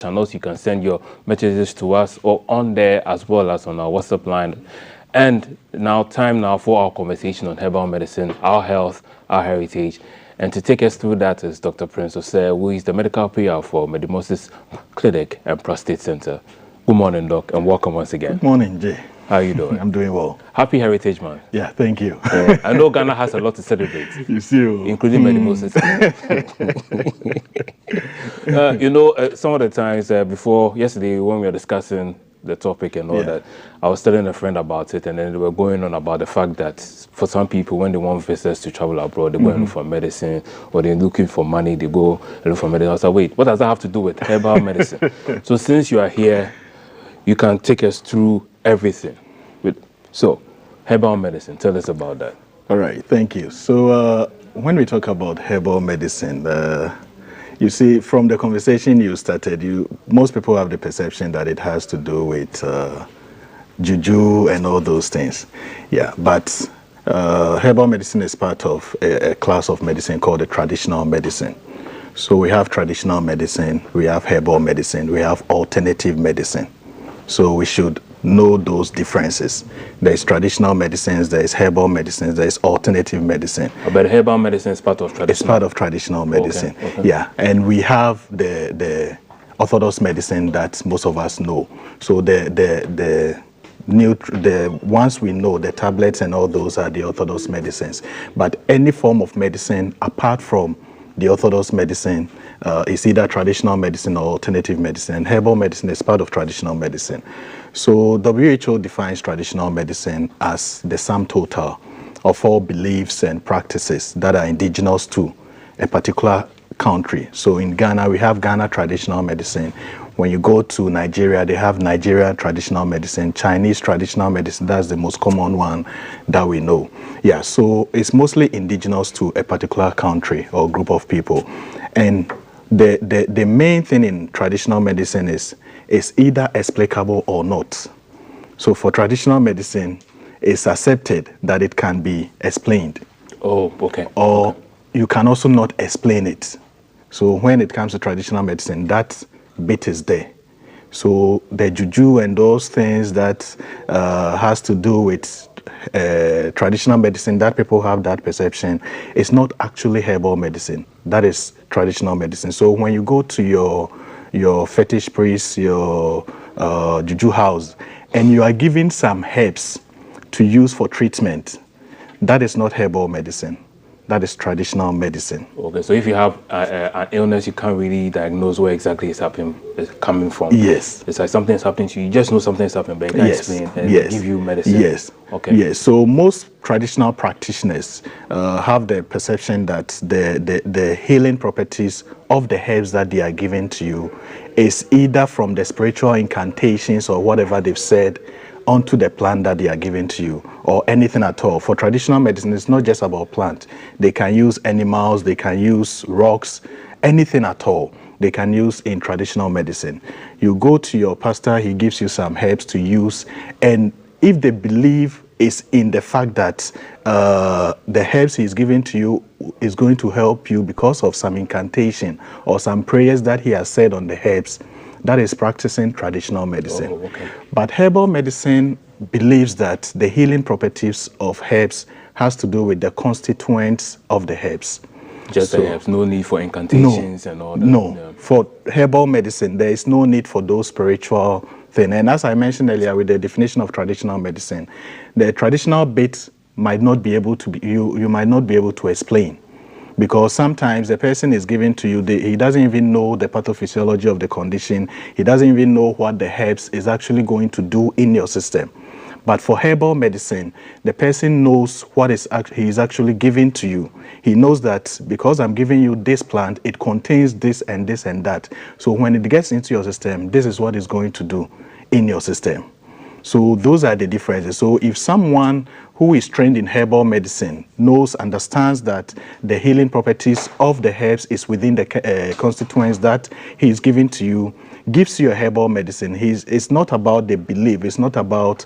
channels. You can send your messages to us or on there as well as on our WhatsApp line. And now, time now for our conversation on herbal medicine, our health, our heritage. And to take us through that is Dr. Prince Osei, who is the medical PR for Medimosis Clinic and Prostate Center. Good morning, Doc, and welcome once again. Good morning, Jay. How are you doing? I'm doing well. Happy Heritage Month. Yeah, thank you. I know Ghana has a lot to celebrate. You see, including Medimosis. Some of the times before yesterday when we were discussing the topic and all that, I was telling a friend about it, and then they were going on about the fact that for some people, when they want visitors to travel abroad, they go and look for medicine, or they're looking for money, they go and look for medicine. I was like, wait, what does that have to do with herbal medicine? So since you are here, you can take us through everything. So, herbal medicine, tell us about that. All right, thank you. So when we talk about herbal medicine, you see, from the conversation you started, most people have the perception that it has to do with juju and all those things. Yeah, but herbal medicine is part of a class of medicine called the traditional medicine. So we have traditional medicine, we have herbal medicine, we have alternative medicine. So we should know those differences. There is traditional medicines, there is herbal medicines, there is alternative medicine. But herbal medicine is part of traditional? It's part of traditional medicine, okay. Yeah. And we have the orthodox medicine that most of us know. So the ones we know, the tablets and all those are the orthodox medicines. But any form of medicine apart from the orthodox medicine is either traditional medicine or alternative medicine, and herbal medicine is part of traditional medicine. So WHO defines traditional medicine as the sum total of all beliefs and practices that are indigenous to a particular country. So in Ghana, we have Ghana traditional medicine. When you go to Nigeria, they have Nigeria traditional medicine, Chinese traditional medicine. That's the most common one that we know. Yeah, so it's mostly indigenous to a particular country or group of people. And the main thing in traditional medicine is either explicable or not. So for traditional medicine, it's accepted that it can be explained. Oh, okay. Or you can also not explain it. So when it comes to traditional medicine, that bit is there. So the juju and those things that has to do with traditional medicine, that people have that perception, it's not actually herbal medicine. That is traditional medicine. So when you go to your fetish priest, your juju house, and you are given some herbs to use for treatment, that is not herbal medicine. That is traditional medicine. Okay, so if you have an illness, you can't really diagnose where exactly it's coming from. Yes. It's like something's happening to you. You just know something's happening, but you can't explain and give you medicine. Yes. Okay. Yes. So most traditional practitioners have the perception that the healing properties of the herbs that they are giving to you is either from the spiritual incantations or whatever they've said onto the plant that they are giving to you, or anything at all. For traditional medicine, it's not just about plant. They can use animals, they can use rocks, anything at all they can use in traditional medicine. You go to your pastor, he gives you some herbs to use, and if the belief is in the fact that the herbs he's giving to you is going to help you because of some incantation or some prayers that he has said on the herbs, that is practicing traditional medicine. Oh, okay. But herbal medicine believes that the healing properties of herbs has to do with the constituents of the herbs. Just the herbs, no need for incantations and all that. No, for herbal medicine, there is no need for those spiritual things. And as I mentioned earlier with the definition of traditional medicine, the traditional bit might not be able to be, you might not be able to explain. Because sometimes the person is given to you, he doesn't even know the pathophysiology of the condition. He doesn't even know what the herbs is actually going to do in your system. But for herbal medicine, the person knows what he is actually giving to you. He knows that because I'm giving you this plant, it contains this and this and that. So when it gets into your system, this is what it's going to do in your system. So those are the differences. So if someone who is trained in herbal medicine understands that the healing properties of the herbs is within the constituents that he is giving to you, gives you a herbal medicine, it's not about the belief, it's not about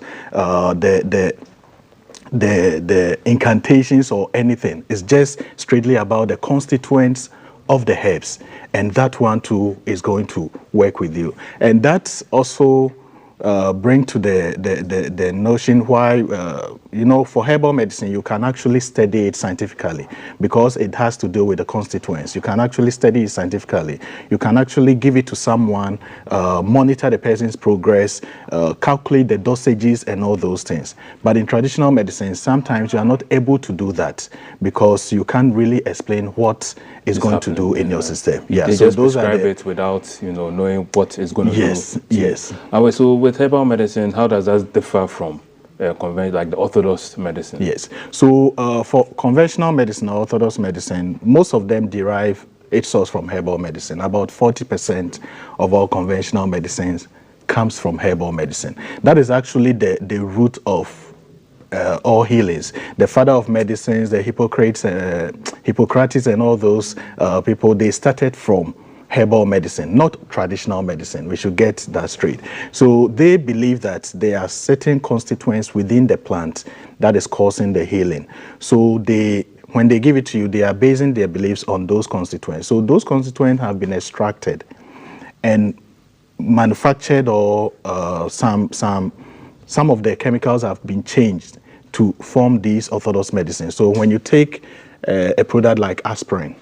the incantations or anything. It's just strictly about the constituents of the herbs, and that one too is going to work with you. And that's also bring to the notion why, for herbal medicine, you can actually study it scientifically because it has to do with the constituents. You can actually study it scientifically. You can actually give it to someone, monitor the person's progress, calculate the dosages and all those things. But in traditional medicine, sometimes you are not able to do that because you can't really explain what is going to do in your system. Yeah, they so just those prescribe are it without knowing what it's going to do. Yes. So with herbal medicine, how does that differ from like the orthodox medicine? Yes. So for conventional medicine or orthodox medicine, most of them derive its source from herbal medicine. About 40% of all conventional medicines comes from herbal medicine. That is actually the root of all healings. The father of medicines, the Hippocrates and all those people, they started from herbal medicine, not traditional medicine. We should get that straight. So they believe that there are certain constituents within the plant that is causing the healing. So when they give it to you, they are basing their beliefs on those constituents. So those constituents have been extracted and manufactured, or some of the chemicals have been changed to form these orthodox medicines. So when you take a product like aspirin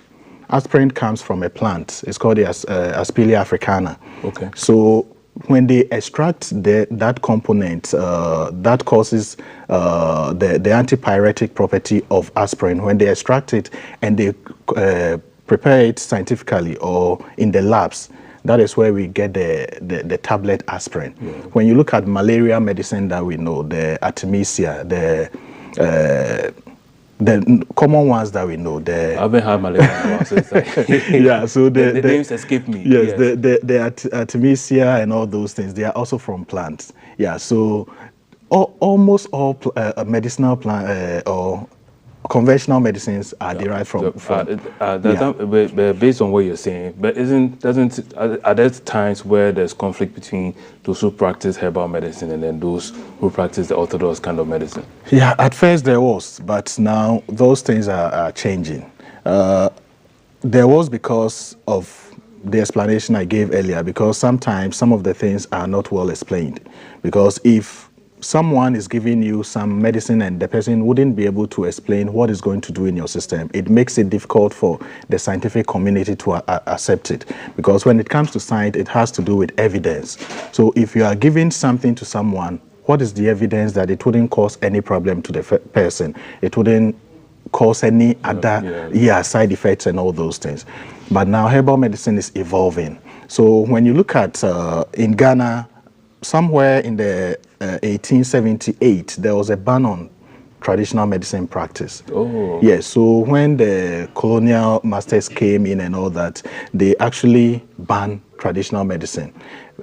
comes from a plant. It's called the Aspelia africana. Okay. So when they extract that component, that causes the antipyretic property of aspirin. When they extract it and they prepare it scientifically or in the labs, that is where we get the tablet aspirin. Yeah. When you look at malaria medicine that we know, the Artemisia, the common ones that we know, I haven't had malaria, so it's like yeah. So the names escape me. Yes, the Artemisia and all those things, they are also from plants. Yeah. So almost all medicinal plant or conventional medicines are derived from based on what you're saying, but are there times where there's conflict between those who practice herbal medicine and then those who practice the orthodox kind of medicine? Yeah, at first there was, but now those things are changing. There was because of the explanation I gave earlier, because sometimes some of the things are not well explained. Because if someone is giving you some medicine and the person wouldn't be able to explain what it's going to do in your system, it makes it difficult for the scientific community to accept it. Because when it comes to science, it has to do with evidence. So if you are giving something to someone, what is the evidence that it wouldn't cause any problem to the person? It wouldn't cause any other side effects and all those things. But now herbal medicine is evolving. So when you look at in Ghana, somewhere in the 1878, there was a ban on traditional medicine practice. Oh. Yes, so when the colonial masters came in and all that, they actually banned traditional medicine.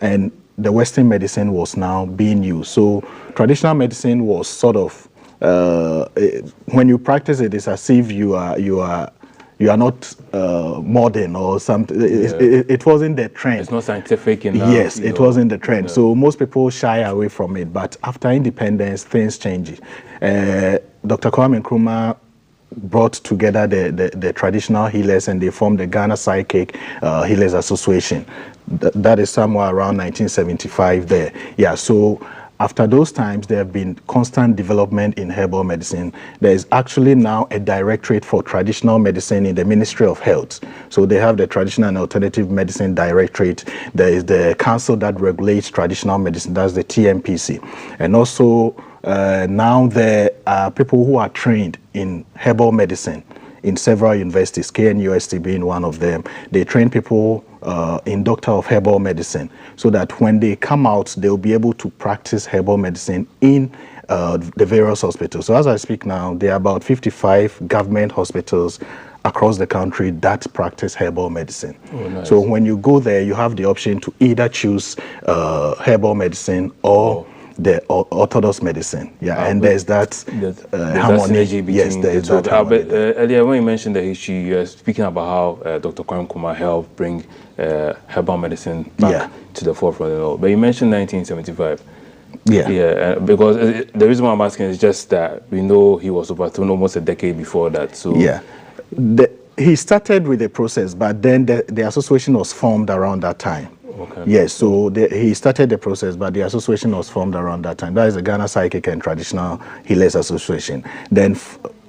And the Western medicine was now being used. So traditional medicine was sort of, when you practice it, it's as if you are not modern or something. It wasn't the trend. It's not scientific enough. Yes, it wasn't the trend. Yeah. So most people shy away from it. But after independence, things changed. Dr. Kwame Nkrumah brought together the traditional healers, and they formed the Ghana Psychic Healers Association. That is somewhere around 1975 there. Yeah, so after those times, there have been constant development in herbal medicine. There is actually now a directorate for traditional medicine in the Ministry of Health. So they have the Traditional and Alternative Medicine Directorate. There is the council that regulates traditional medicine, that's the TMPC. And also now there are people who are trained in herbal medicine in several universities, KNUST being one of them. They train people in Doctor of Herbal Medicine, so that when they come out, they'll be able to practice herbal medicine in the various hospitals. So as I speak now, there are about 55 government hospitals across the country that practice herbal medicine. Oh, nice. So when you go there, you have the option to either choose herbal medicine or the orthodox medicine. Yeah, and there's that harmony. Yes, there is that harmony. Earlier when you mentioned the history, you were speaking about how Dr. Kwame Nkrumah helped bring herbal medicine back to the forefront. But you mentioned 1975. Yeah, because the reason why I'm asking is just that we know he was overthrown almost a decade before that. So yeah, He started with the process, but then the association was formed around that time. Okay. Yes, so he started the process, but the association was formed around that time. That is the Ghana Psychic and Traditional Healers Association. Then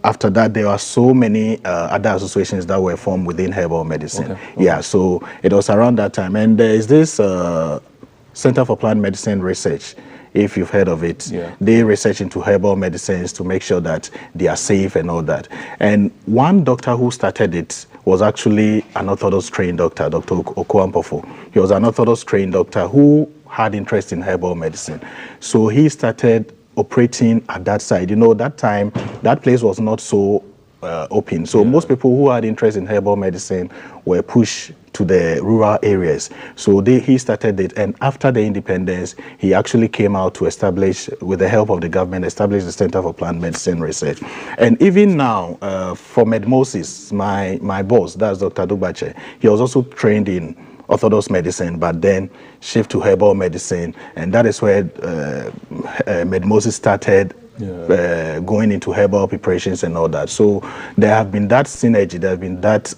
after that, there are so many other associations that were formed within herbal medicine. Okay. Yeah, so it was around that time. And there is this Center for Plant Medicine Research, if you've heard of it. Yeah. They research into herbal medicines to make sure that they are safe and all that. And one doctor who started it was actually an Orthodox trained doctor, Dr. Okoampofo. He was an Orthodox trained doctor who had interest in herbal medicine. So he started operating at that side. You know, that time, that place was not so open. So most people who had interest in herbal medicine were pushed to the rural areas. So he started it, and after the independence, he actually came out to establish, with the help of the government, establish the Center for Plant Medicine Research. And even now, for Medmosis, my boss, that's Dr. Dubache, he was also trained in Orthodox medicine, but then shift to herbal medicine, and that is where Medmosis started going into herbal preparations and all that. So there have been that synergy, there have been that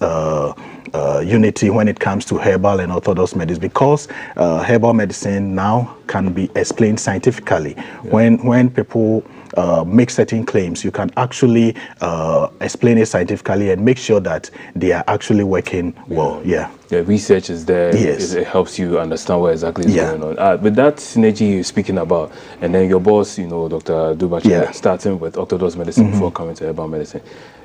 unity when it comes to herbal and Orthodox medicine, because herbal medicine now can be explained scientifically. When people make certain claims, you can actually explain it scientifically and make sure that they are actually working well. The research is there. Yes. It helps you understand what exactly is going on. But that synergy you're speaking about, and then your boss, you know, Dr. Dubache, starting with Orthodox medicine before coming to herbal medicine.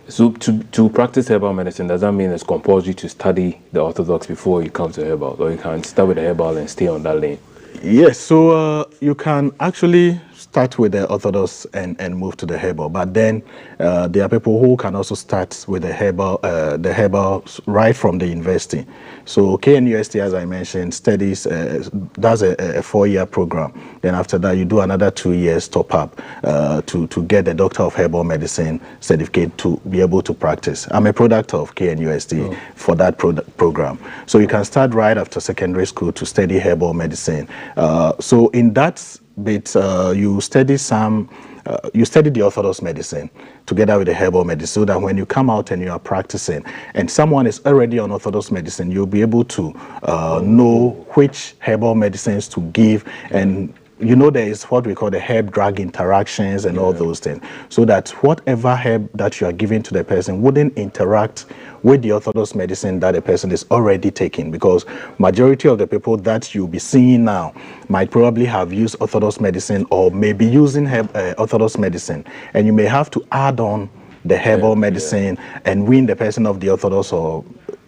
So to practice herbal medicine, does that mean it's compulsory to study the Orthodox before you come to herbal, or you can start with the herbal and stay on that lane? Yes, so you can actually start with the Orthodox and move to the herbal, but then there are people who can also start with the herbal right from the university. So KNUST, as I mentioned, studies, does a 4-year program. Then after that, you do another 2 years top up to get the Doctor of Herbal Medicine certificate to be able to practice. I'm a product of KNUST for that program. So you can start right after secondary school to study herbal medicine. So in that bit, you study the Orthodox medicine together with the herbal medicine, so that when you come out and you are practicing and someone is already on Orthodox medicine, you'll be able to know which herbal medicines to give. And you know, there is what we call the herb-drug interactions and all those things, so that whatever herb that you are giving to the person wouldn't interact with the Orthodox medicine that the person is already taking, because majority of the people that you'll be seeing now might probably have used Orthodox medicine or maybe using Orthodox medicine, and you may have to add on the herbal medicine and wean the person of the Orthodox or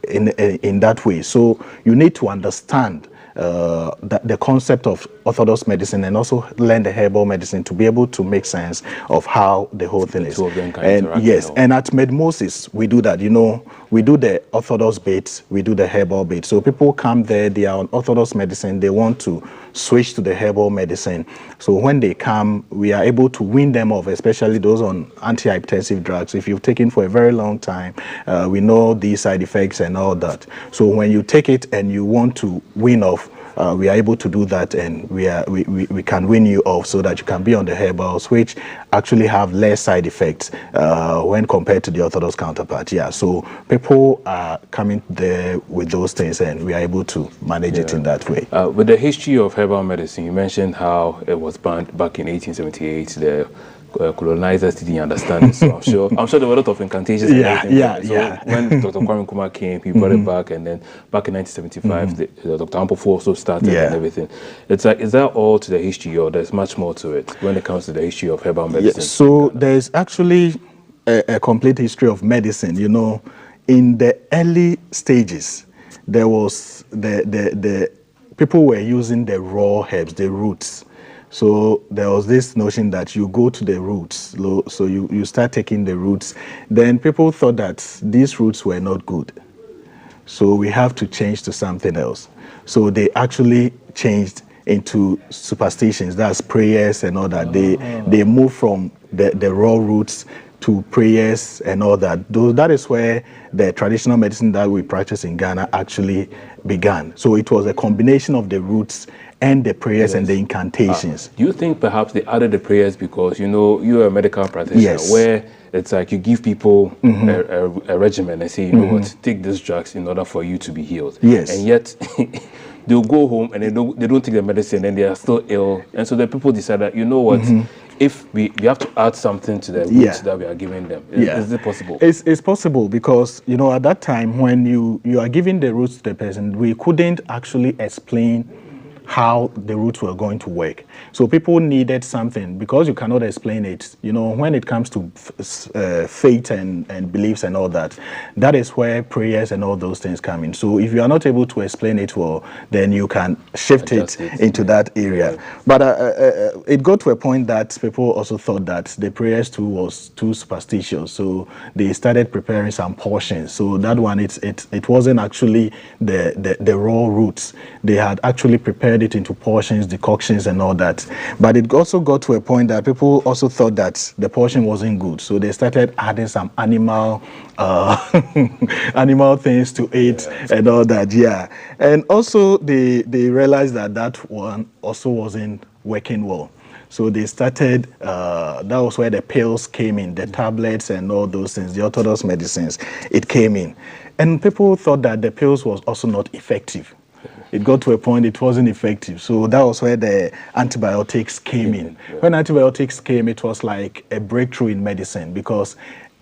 in that way. So you need to understand the concept of Orthodox medicine and also learn the herbal medicine to be able to make sense of how the whole thing is. And yes, and at Medmosis, we do that. You know, we do the Orthodox bit, we do the herbal bit. So people come there, they are on Orthodox medicine, they want to switch to the herbal medicine. So when they come, we are able to wean them off, especially those on antihypertensive drugs. If you've taken for a very long time, we know these side effects and all that. So when you take it and you want to wean off, we are able to do that, and we can wean you off so that you can be on the herbals, which actually have less side effects when compared to the Orthodox counterpart. So people are coming there with those things, and we are able to manage it in that way. With the history of herbal medicine, you mentioned how it was banned back in 1878. The colonizers didn't understand it, so I'm sure there were a lot of incantations. When Dr. Kwame Nkrumah came, he brought it back, and then back in 1975, Dr. Ampofo also started and everything. It's like, is that all to the history, or there's much more to it when it comes to the history of herbal medicine? So there's actually a complete history of medicine. You know, in the early stages, there was the people were using the raw herbs, the roots. So there was this notion that you go to the roots, so you start taking the roots. Then people thought that these roots were not good, so we have to change to something else. So they actually changed into superstitions, that's prayers and all that. They moved from the raw roots to prayers and all that. That is where the traditional medicine that we practice in Ghana actually began. So it was a combination of the roots and the prayers and the incantations. Do you think perhaps they added the prayers because, you know, you're a medical practitioner Yes. where it's like you give people a regimen and say, you know what, take these drugs in order for you to be healed. Yes. And yet they'll go home and they don't take the medicine and they are still ill. And so the people decide that, you know what, if we have to add something to the roots that we are giving them. Is it possible? It's possible because, you know, at that time when you are giving the roots to the person, we couldn't actually explain how the roots were going to work. So people needed something because you cannot explain it. You know, when it comes to faith and beliefs and all that, that is where prayers and all those things come in. So if you are not able to explain it well, then you can shift it into that area. But it got to a point that people also thought that the prayers too was too superstitious. So they started preparing some portions. So that one, it wasn't actually the raw roots. They had actually prepared it into portions, decoctions and all that. But it also got to a point that people also thought that the portion wasn't good. So they started adding some animal animal things to it and all that. And also they realized that that one also wasn't working well. So they started, that was where the pills came in, the tablets and all those things, the orthodox medicines, it came in. And people thought that the pills was also not effective. It got to a point it wasn't effective. So that was where the antibiotics came in. When antibiotics came, it was like a breakthrough in medicine because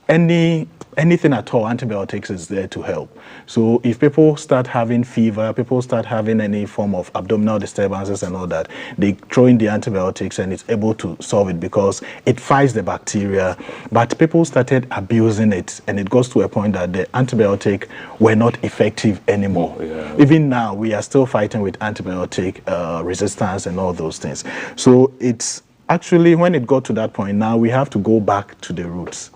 anything at all, antibiotics is there to help. So if people start having fever, people start having any form of abdominal disturbances and all that, they throw in the antibiotics and it's able to solve it because it fights the bacteria. But people started abusing it and it goes to a point that the antibiotic were not effective anymore. Even now, we are still fighting with antibiotic resistance and all those things. So it's actually, when it got to that point, now we have to go back to the roots.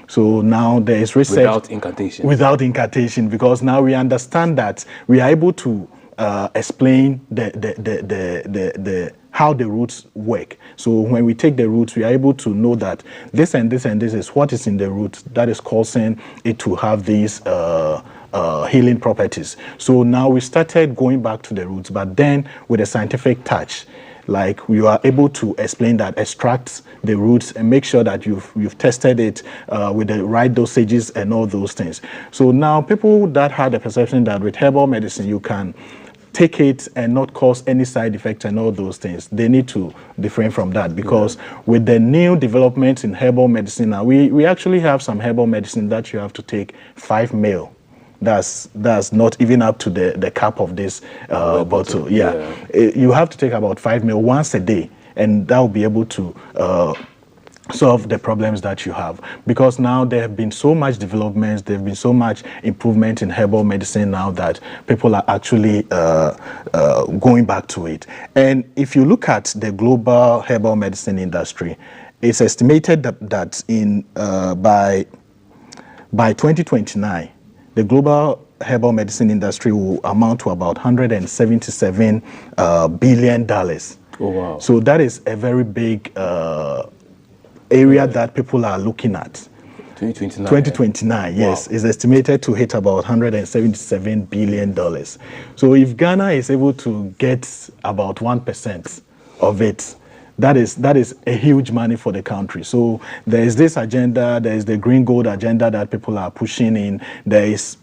So now there is research without incantation. Without incantation, because now we understand that we are able to explain how the roots work. So when we take the roots, we are able to know that this and this and this is what is in the root that is causing it to have these healing properties. So now we started going back to the roots, but then with a scientific touch. Like we are able to explain that, extract the roots and make sure that you've tested it with the right dosages and all those things. So now people that had the perception that with herbal medicine you can take it and not cause any side effects and all those things, they need to refrain from that because with the new developments in herbal medicine now, we actually have some herbal medicine that you have to take 5 ml. That's not even up to the cap of this bottle. You have to take about 5 ml once a day, and that will be able to solve the problems that you have. Because now there have been so much developments, there have been so much improvement in herbal medicine now that people are actually going back to it. And if you look at the global herbal medicine industry, it's estimated that in by 2029, the global herbal medicine industry will amount to about $177 billion. Oh, wow. So that is a very big area that people are looking at. 2029, yes, is estimated to hit about $177 billion. So if Ghana is able to get about 1% of it, that is a huge money for the country. So there is this agenda, there is the green gold agenda that people are pushing in. There is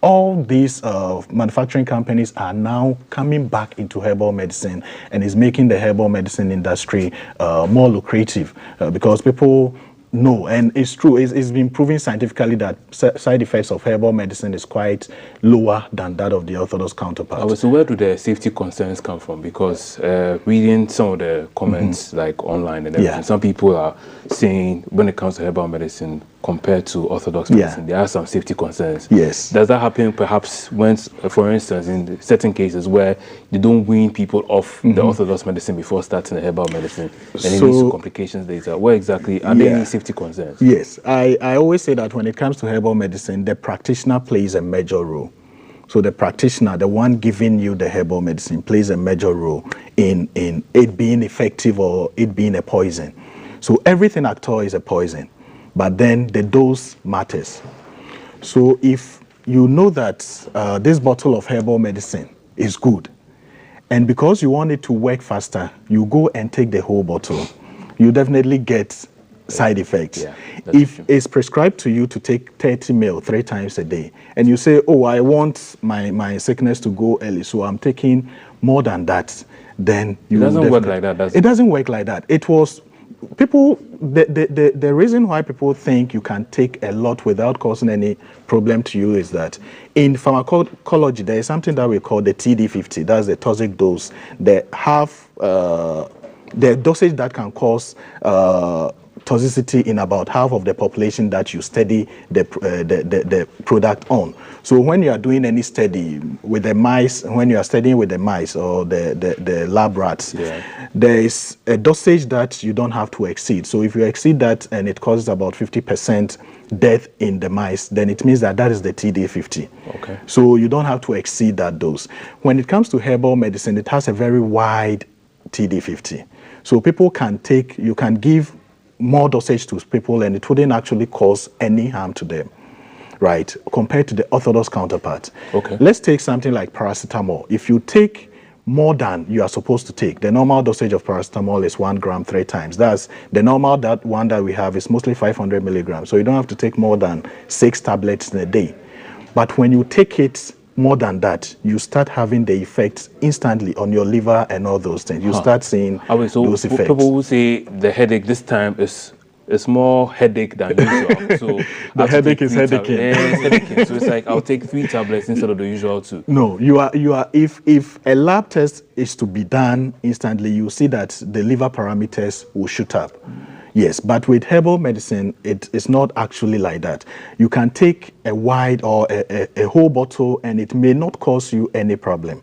all these manufacturing companies are now coming back into herbal medicine and is making the herbal medicine industry more lucrative because people know, and it's true, it's been proven scientifically that side effects of herbal medicine is quite lower than that of the orthodox counterpart. So where do the safety concerns come from? Because reading some of the comments like online and everything, some people are saying when it comes to herbal medicine compared to orthodox medicine, there are some safety concerns. Yes. Does that happen perhaps when, for instance, in certain cases where they don't wean people off the orthodox medicine before starting the herbal medicine and it leads to complications later? Where exactly are there any safety concerns? Yes, I always say that when it comes to herbal medicine, the practitioner plays a major role. So the practitioner, the one giving you the herbal medicine, plays a major role in it being effective or it being a poison. So everything at all is a poison, but then the dose matters. So if you know that this bottle of herbal medicine is good, And because you want it to work faster, you go and take the whole bottle. You definitely get side effects. Yeah, if true. it's prescribed to you to take 30 ml 3 times a day, and you say, oh, I want my sickness to go early, so I'm taking more than that, then It doesn't work like that, does it? It doesn't work like that. It was people, the reason why people think you can take a lot without causing any problem to you is that in pharmacology, there is something that we call the TD50. That's the toxic dose. They have the dosage that can cause toxicity in about half of the population that you study the product on. So when you are doing any study with the mice, when you are studying with the mice or the lab rats, there is a dosage that you don't have to exceed. So if you exceed that and it causes about 50% death in the mice, then it means that is the TD50. Okay. So you don't have to exceed that dose. When it comes to herbal medicine, it has a very wide TD50. So people can take, you can give more dosage to people and it wouldn't actually cause any harm to them, right? Compared to the orthodox counterpart. Okay. Let's take something like paracetamol. If you take more than you are supposed to take, the normal dosage of paracetamol is 1 gram 3 times. That's the normal one that we have is mostly 500 milligrams. So you don't have to take more than 6 tablets in a day. But when you take it more than that, you start having the effects instantly on your liver and all those things. You start seeing those effects. People who say the headache this time is more headache than usual. So the headache is headaching. It's headaching. So it's like I'll take 3 tablets instead of the usual 2. No, you are. If a lab test is to be done instantly, you see that the liver parameters will shoot up. Yes, but with herbal medicine, it's not actually like that. You can take a wide or a whole bottle and it may not cause you any problem,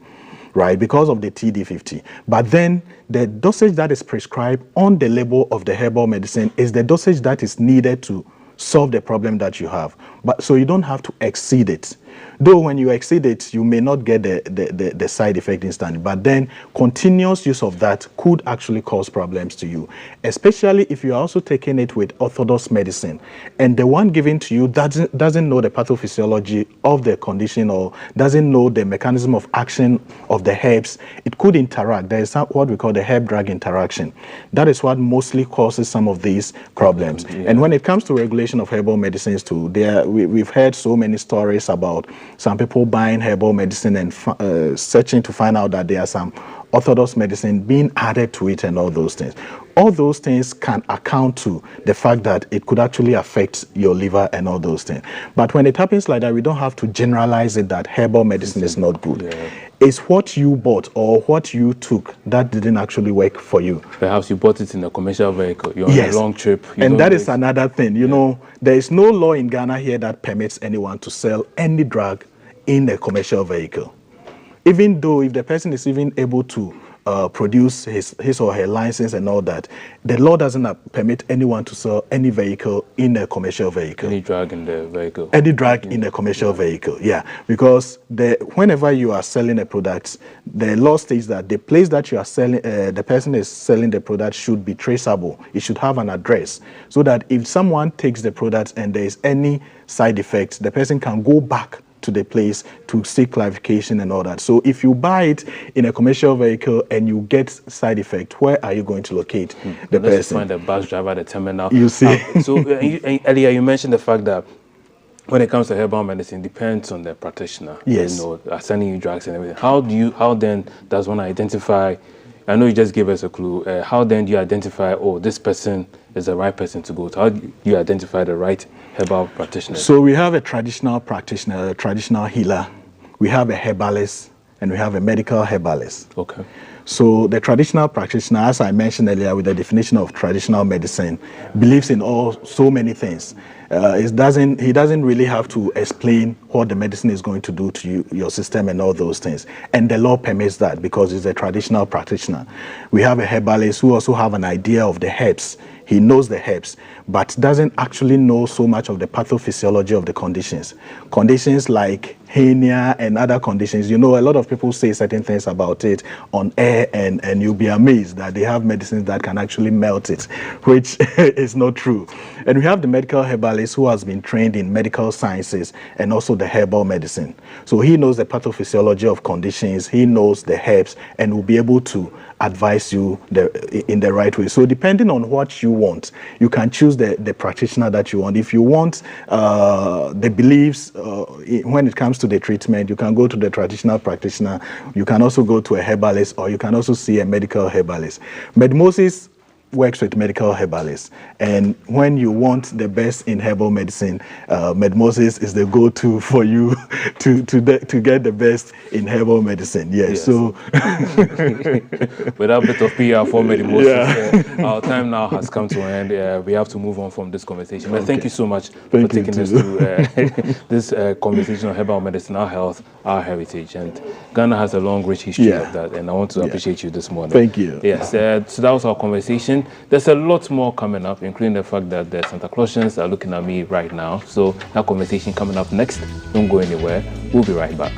right, because of the TD50. But then the dosage that is prescribed on the label of the herbal medicine is the dosage that is needed to solve the problem that you have. But so you don't have to exceed it. Though when you exceed it, you may not get the side effect instantly, but then continuous use of that could actually cause problems to you, especially if you're also taking it with orthodox medicine and the one given to you doesn't know the pathophysiology of the condition or doesn't know the mechanism of action of the herbs. It could interact. There is what we call the herb-drug interaction. That is what mostly causes some of these problems. Yeah. And when it comes to regulation of herbal medicines too, we've heard so many stories about some people buying herbal medicine and searching to find out that there are some orthodox medicine being added to it and all those things. All those things can account to the fact that it could actually affect your liver and all those things. But when it happens like that, we don't have to generalize it that herbal medicine is not good. Yeah. It's what you bought or what you took that didn't actually work for you. Perhaps you bought it in a commercial vehicle. You're on a long trip. And that is another thing. You know, there is no law in Ghana here that permits anyone to sell any drug in a commercial vehicle. Even though if the person is even able to produce his or her license and all that, the law doesn't permit anyone to sell any vehicle in a commercial vehicle. Any drug in the vehicle. Any drug in a commercial vehicle, because whenever you are selling a product, the law states that the place that you are selling, the person is selling the product should be traceable. It should have an address so that if someone takes the product and there is any side effects, the person can go back to the place to seek clarification and all that. So if you buy it in a commercial vehicle and you get side effect, where are you going to locate the person? Find the bus driver at the terminal. You see. Earlier you mentioned the fact that when it comes to herbal medicine, it depends on the practitioner. Yes. You know, sending you drugs and everything. How then does one identify? I know you just gave us a clue. How then do you identify, oh, this person is the right person to go to? How do you identify the right herbal practitioner? So we have a traditional practitioner, a traditional healer. We have a herbalist, and we have a medical herbalist. Okay. So the traditional practitioner, as I mentioned earlier with the definition of traditional medicine, believes in so many things. He doesn't really have to explain what the medicine is going to do to you, your system and all those things. And the law permits that because he's a traditional practitioner. We have a herbalist who also have an idea of the herbs. He knows the herbs, but doesn't actually know so much of the pathophysiology of the conditions. Conditions like hernia and other conditions. You know, a lot of people say certain things about it on air, and you'll be amazed that they have medicines that can actually melt it, which is not true. And we have the medical herbalist who has been trained in medical sciences and also the herbal medicine. So he knows the pathophysiology of conditions, he knows the herbs, and will be able to advise you in the right way. So depending on what you want, you can choose the practitioner that you want. If you want the beliefs when it comes to the treatment, you can go to the traditional practitioner. You can also go to a herbalist, or you can also see a medical herbalist. Medmosis works with medical herbalists, and when you want the best in herbal medicine, Medmosis is the go-to for you to get the best in herbal medicine. Yes. So with a bit of PR for Medmosis, our time now has come to an end. We have to move on from this conversation. But thank you so much for taking us to this conversation on herbal medicine, our health, our heritage, and Ghana has a long, rich history of that. And I want to appreciate you this morning. Thank you. Yes. So that was our conversation. There's a lot more coming up, including the fact that the Santa Clausians are looking at me right now. So that conversation coming up next. Don't go anywhere. We'll be right back.